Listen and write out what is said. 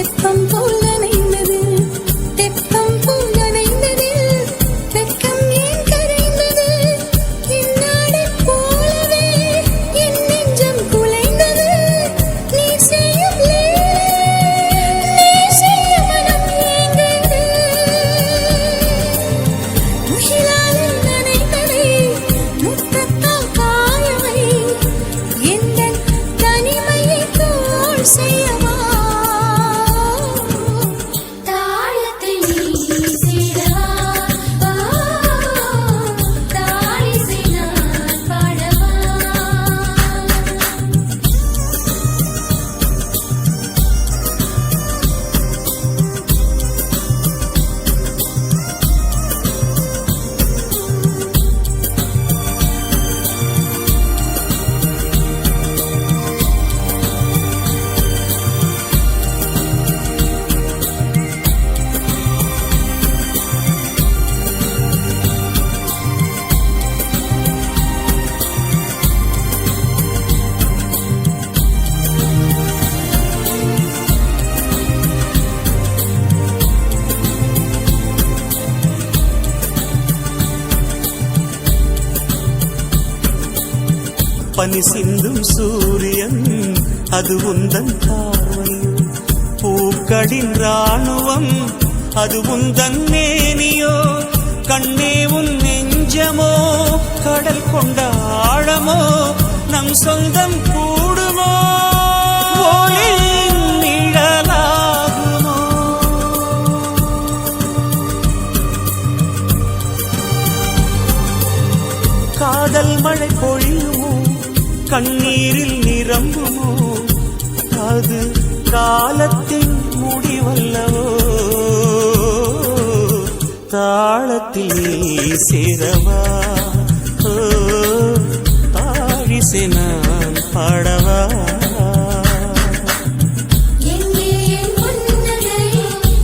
தெப்பம் போல் நனைந்தது தெப்பம் போல் நனைந்தது வெட்கம் ஏன் கரைந்தது என்னாடை போலவே என் நெஞ்சம் குலைந்தது நீ செய்யும் நீ செய்ய மனம் ஏங்குது முகிலாலில் நனைந்ததை முத்தத்தால் காயவை எந்தன் தனிமையை தோள் செய்யவா தாளத்தில் நீ சேரவா தாளிசை நான் பாடவா பனி சிந்தும் சூரியன் அது உந்தன் பார்வையோ பூக்களின் ராணுவம் அது உந்தன் மேனியோ கண்ணே உன் நெஞ்சமோ கடல் கொண்ட ஆழமோ நம் சொந்தம் கூடுமோ ஒளியின் நிழலாகுமோ காதல் மழை பொழியுமோ கண்ணீரில் நிரம்புமோ அது காலத்தின் முடிவல்லவோ தாளத்தில் நீ சேரவா தாழிசை நான் பாடவா